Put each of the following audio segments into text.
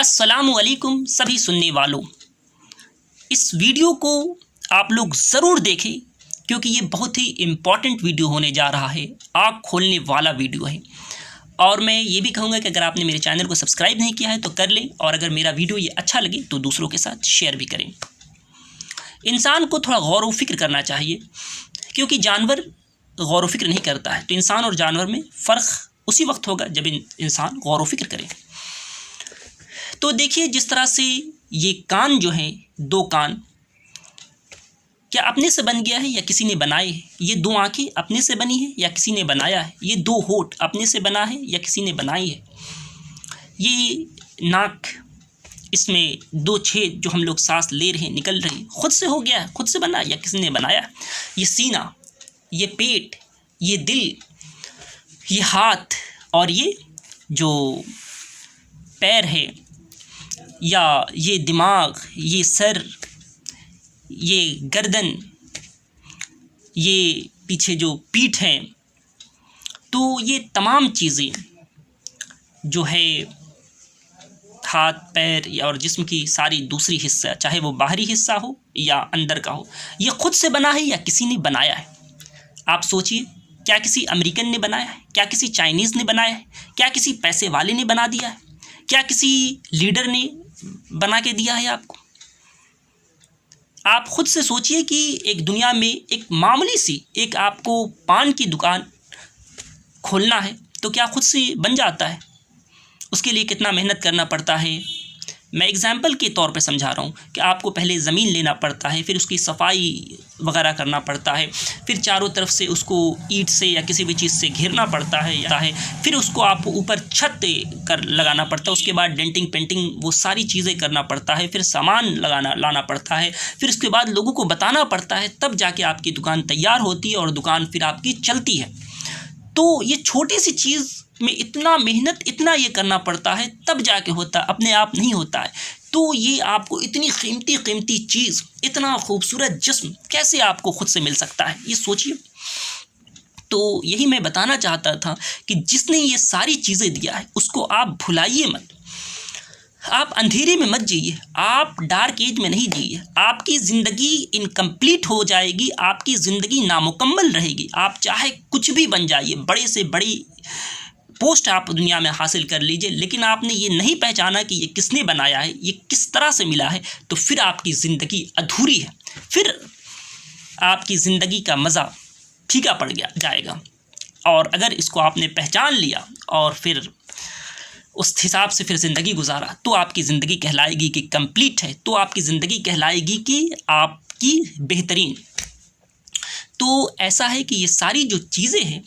अस्सलामुअलैकुम सभी सुनने वालों, इस वीडियो को आप लोग ज़रूर देखें क्योंकि ये बहुत ही इम्पॉर्टेंट वीडियो होने जा रहा है। आँख खोलने वाला वीडियो है। और मैं ये भी कहूँगा कि अगर आपने मेरे चैनल को सब्सक्राइब नहीं किया है तो कर लें, और अगर मेरा वीडियो ये अच्छा लगे तो दूसरों के साथ शेयर भी करें। इंसान को थोड़ा गौर व फिक्र करना चाहिए क्योंकि जानवर गौर व फिक्र नहीं करता है, तो इंसान और जानवर में फ़र्क उसी वक्त होगा जब इंसान गौर व फिक्र करे। तो देखिए, जिस तरह से ये कान जो हैं, दो कान क्या अपने से बन गया है या किसी ने बनाए है? ये दो आंखें अपने से बनी है या किसी ने बनाया है? ये दो होंठ अपने से बना है या किसी ने बनाई है? ये नाक, इसमें दो छेद जो हम लोग सांस ले रहे हैं, निकल रहे हैं, खुद से हो गया है, खुद से बना या किसी ने बनाया? ये सीना, ये पेट, ये दिल, ये हाथ और ये जो पैर है, या ये दिमाग, ये सर, ये गर्दन, ये पीछे जो पीठ है, तो ये तमाम चीज़ें जो है हाथ पैर और जिस्म की सारी दूसरी हिस्सा, चाहे वो बाहरी हिस्सा हो या अंदर का हो, ये खुद से बना है या किसी ने बनाया है? आप सोचिए, क्या किसी अमेरिकन ने बनाया है? क्या किसी चाइनीज़ ने बनाया है? क्या किसी पैसे वाले ने बना दिया है? क्या किसी लीडर ने बना के दिया है आपको? आप खुद से सोचिए कि एक दुनिया में एक मामूली सी एक आपको पान की दुकान खोलना है तो क्या खुद से बन जाता है? उसके लिए कितना मेहनत करना पड़ता है। मैं एग्जाम्पल के तौर पे समझा रहा हूँ कि आपको पहले ज़मीन लेना पड़ता है, फिर उसकी सफाई वगैरह करना पड़ता है, फिर चारों तरफ से उसको ईंट से या किसी भी चीज़ से घेरना पड़ता है, फिर उसको आपको ऊपर छत कर लगाना पड़ता है, उसके बाद डेंटिंग पेंटिंग वो सारी चीज़ें करना पड़ता है, फिर सामान लाना पड़ता है, फिर उसके बाद लोगों को बताना पड़ता है, तब जाके आपकी दुकान तैयार होती है और दुकान फिर आपकी चलती है। तो ये छोटी सी चीज़ में इतना मेहनत, इतना ये करना पड़ता है, तब जाके होता है, अपने आप नहीं होता है। तो ये आपको इतनी कीमती चीज़, इतना खूबसूरत जिस्म कैसे आपको खुद से मिल सकता है, ये सोचिए। तो यही मैं बताना चाहता था कि जिसने ये सारी चीज़ें दिया है उसको आप भुलाइए मत। आप अंधेरे में मत जिए, आप डार्क एज में नहीं जिए। आपकी ज़िंदगी इनकम्प्लीट हो जाएगी, आपकी ज़िंदगी नामुकम्मल रहेगी। आप चाहे कुछ भी बन जाइए, बड़े से बड़ी पोस्ट आप दुनिया में हासिल कर लीजिए, लेकिन आपने ये नहीं पहचाना कि ये किसने बनाया है, ये किस तरह से मिला है, तो फिर आपकी ज़िंदगी अधूरी है, फिर आपकी ज़िंदगी का मज़ा फीका पड़ जाएगा। और अगर इसको आपने पहचान लिया और फिर उस हिसाब से फिर ज़िंदगी गुजारा, तो आपकी ज़िंदगी कहलाएगी कि कंप्लीट है, तो आपकी ज़िंदगी कहलाएगी कि आपकी बेहतरीन। तो ऐसा है कि ये सारी जो चीज़ें हैं,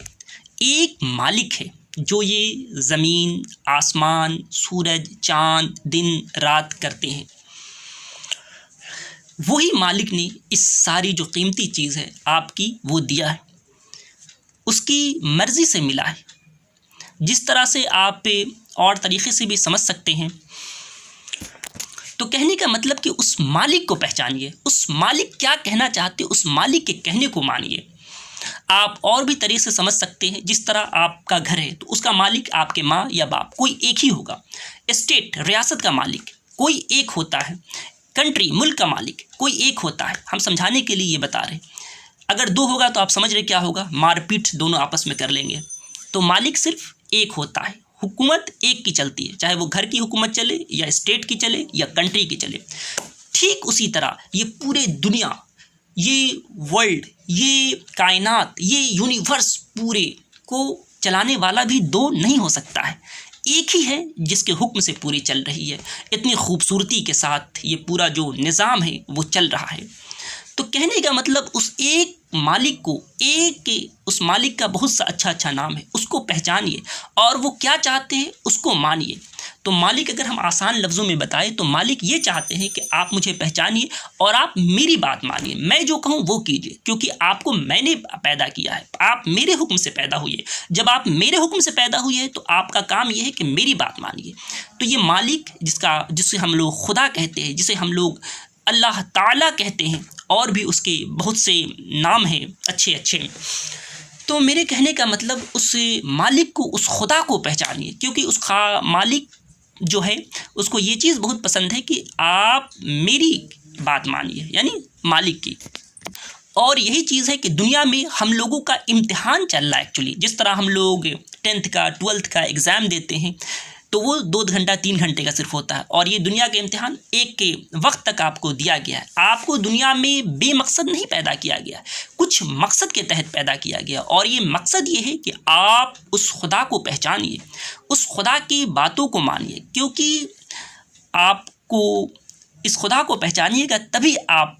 एक मालिक है जो ये ज़मीन, आसमान, सूरज, चाँद, दिन रात करते हैं। वही मालिक ने इस सारी जो कीमती चीज़ है आपकी, वो दिया है, उसकी मर्ज़ी से मिला है। जिस तरह से आप और तरीक़े से भी समझ सकते हैं। तो कहने का मतलब कि उस मालिक को पहचानिए, उस मालिक क्या कहना चाहते, उस मालिक के कहने को मानिए। आप और भी तरीके से समझ सकते हैं, जिस तरह आपका घर है तो उसका मालिक आपके माँ या बाप कोई एक ही होगा। स्टेट, रियासत का मालिक कोई एक होता है। कंट्री, मुल्क का मालिक कोई एक होता है। हम समझाने के लिए ये बता रहे हैं। अगर दो होगा तो आप समझ रहे क्या होगा, मारपीट दोनों आपस में कर लेंगे। तो मालिक सिर्फ एक होता है। हुकूमत एक की चलती है, चाहे वो घर की हुकूमत चले या स्टेट की चले या कंट्री की चले। ठीक उसी तरह ये पूरे दुनिया, ये वर्ल्ड, ये कायनात, ये यूनिवर्स पूरे को चलाने वाला भी दो नहीं हो सकता है, एक ही है जिसके हुक्म से पूरी चल रही है। इतनी खूबसूरती के साथ ये पूरा जो निज़ाम है वो चल रहा है। तो कहने का मतलब उस एक मालिक को, उस मालिक का बहुत सा अच्छा नाम है, उसको पहचानिए और वो क्या चाहते हैं उसको मानिए। तो मालिक अगर हम आसान लफ्ज़ों में बताएं तो मालिक ये चाहते हैं कि आप मुझे पहचानिए और आप मेरी बात मानिए, मैं जो कहूँ वो कीजिए, क्योंकि आपको मैंने पैदा किया है, आप मेरे हुक्म से पैदा हुए। जब आप मेरे हुक्म से पैदा हुए हैं तो आपका काम ये है कि मेरी बात मानिए। तो ये मालिक जिसे हम लोग खुदा कहते हैं, जिसे हम लोग अल्लाह ताला कहते हैं, और भी उसके बहुत से नाम हैं अच्छे अच्छे। तो मेरे कहने का मतलब उस मालिक को, उस खुदा को पहचानिए, क्योंकि उस मालिक जो है उसको ये चीज़ बहुत पसंद है कि आप मेरी बात मानिए, यानी मालिक की। और यही चीज़ है कि दुनिया में हम लोगों का इम्तिहान चल रहा है एक्चुअली। जिस तरह हम लोग 10th का 12th का एग्ज़ाम देते हैं तो वो 2 घंटा 3 घंटे का सिर्फ होता है, और ये दुनिया का इम्तिहान एक के वक्त तक आपको दिया गया है। आपको दुनिया में बेमकसद नहीं पैदा किया गया, कुछ मकसद के तहत पैदा किया गया, और ये मकसद ये है कि आप उस खुदा को पहचानिए, उस खुदा की बातों को मानिए, क्योंकि आपको इस खुदा को पहचानिएगा तभी आप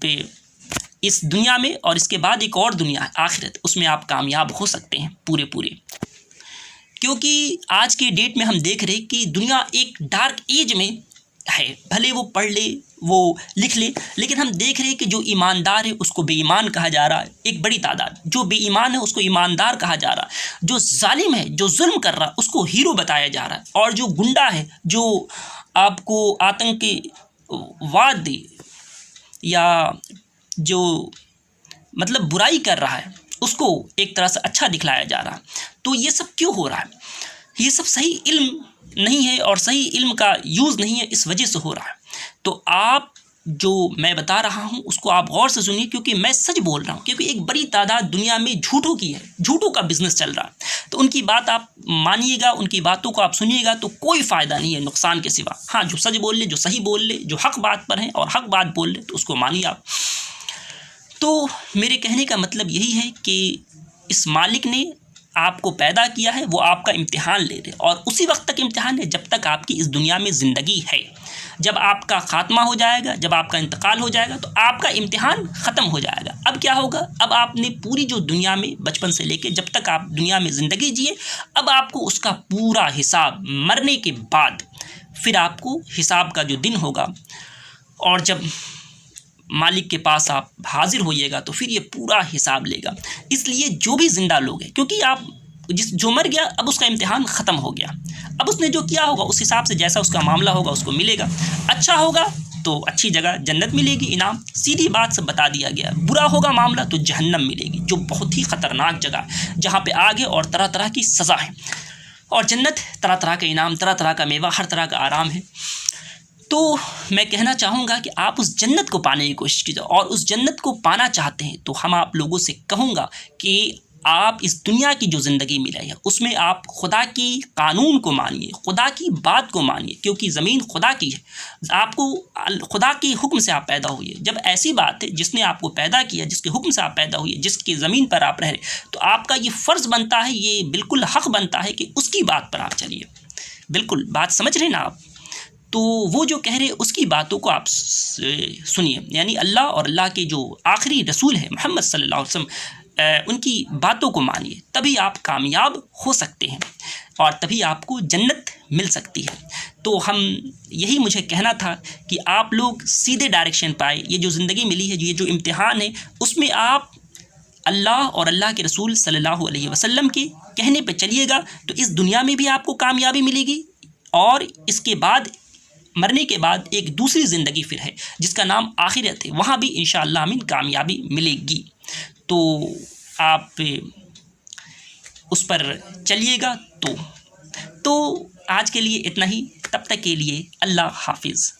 इस दुनिया में, और इसके बाद एक और दुनिया है आखिरत, उसमें आप कामयाब हो सकते हैं पूरे। क्योंकि आज के डेट में हम देख रहे हैं कि दुनिया एक डार्क एज में है। भले वो पढ़ ले, वो लिख ले, लेकिन हम देख रहे हैं कि जो ईमानदार है उसको बेईमान कहा जा रहा है, एक बड़ी तादाद। जो बेईमान है उसको ईमानदार कहा जा रहा है। जो जालिम है, जो जुल्म कर रहा है, उसको हीरो बताया जा रहा है। और जो गुंडा है, जो आपको आतंकवाद या जो मतलब बुराई कर रहा है, उसको एक तरह से अच्छा दिखलाया जा रहा है। तो ये सब क्यों हो रहा है? ये सब सही इल्म नहीं है और सही इल्म का यूज़ नहीं है, इस वजह से हो रहा है। तो आप जो मैं बता रहा हूँ उसको आप गौर से सुनिए, क्योंकि मैं सच बोल रहा हूँ। क्योंकि एक बड़ी तादाद दुनिया में झूठों की है, झूठों का बिजनेस चल रहा है। तो उनकी बात आप मानिएगा, उनकी बातों को आप सुनिएगा तो कोई फ़ायदा नहीं है नुकसान के सिवा। हाँ, जो सच बोल ले, जो सही बोल ले, जो हक़ बात पर है और हक़ बात बोल ले, तो उसको मानिए आप। तो मेरे कहने का मतलब यही है कि इस मालिक ने आपको पैदा किया है, वो आपका इम्तिहान ले रहे, और उसी वक्त तक इम्तिहान है जब तक आपकी इस दुनिया में ज़िंदगी है। जब आपका ख़ात्मा हो जाएगा, जब आपका इंतकाल हो जाएगा, तो आपका इम्तिहान ख़त्म हो जाएगा। अब क्या होगा? अब आपने पूरी जो दुनिया में बचपन से लेके जब तक आप दुनिया में ज़िंदगी जिए, अब आपको उसका पूरा हिसाब मरने के बाद, फिर आपको हिसाब का जो दिन होगा, और जब मालिक के पास आप हाजिर होइएगा तो फिर ये पूरा हिसाब लेगा। इसलिए जो भी ज़िंदा लोग हैं, क्योंकि आप जो मर गया अब उसका इम्तिहान ख़त्म हो गया, अब उसने जो किया होगा उस हिसाब से जैसा उसका मामला होगा उसको मिलेगा। अच्छा होगा तो अच्छी जगह जन्नत मिलेगी, इनाम, सीधी बात से बता दिया गया। बुरा होगा मामला तो जहन्नम मिलेगी, जो बहुत ही ख़तरनाक जगह, जहाँ पे आग है और तरह तरह की सज़ा है, और जन्नत तरह तरह का इनाम, तरह तरह का मेवा, हर तरह का आराम है। तो मैं कहना चाहूँगा कि आप उस जन्नत को पाने की कोशिश कीजिए, और उस जन्नत को पाना चाहते हैं तो हम आप लोगों से कहूँगा कि आप इस दुनिया की जो ज़िंदगी मिली है उसमें आप खुदा की कानून को मानिए, खुदा की बात को मानिए, क्योंकि ज़मीन खुदा की है। आपको खुदा के हुक्म से आप पैदा हुए। जब ऐसी बात है जिसने आपको पैदा किया, जिसके हुक्म से आप पैदा हुए, जिसकी ज़मीन पर आप रह रहे, तो आपका ये फ़र्ज़ बनता है, ये बिल्कुल हक़ बनता है कि उसकी बात पर आप चलिए। बिल्कुल बात समझ रहे ना आप? तो वो जो कह रहे उसकी बातों को आप सुनिए, यानी अल्लाह और अल्लाह के जो आखिरी रसूल है मोहम्मद सल्लल्लाहु अलैहि वसल्लम, उनकी बातों को मानिए, तभी आप कामयाब हो सकते हैं और तभी आपको जन्नत मिल सकती है। तो हम यही मुझे कहना था कि आप लोग सीधे डायरेक्शन पाए। ये जो ज़िंदगी मिली है, ये जो इम्तिहान है, उसमें आप अल्लाह और अल्लाह के रसूल सल्लल्लाहु अलैहि वसल्लम के कहने पे चलिएगा, तो इस दुनिया में भी आपको कामयाबी मिलेगी, और इसके बाद मरने के बाद एक दूसरी ज़िंदगी फिर है जिसका नाम आखिरत है, वहाँ भी इंशाअल्लाह आमीन कामयाबी मिलेगी। तो आप उस पर चलिएगा। तो आज के लिए इतना ही, तब तक के लिए अल्लाह हाफिज़।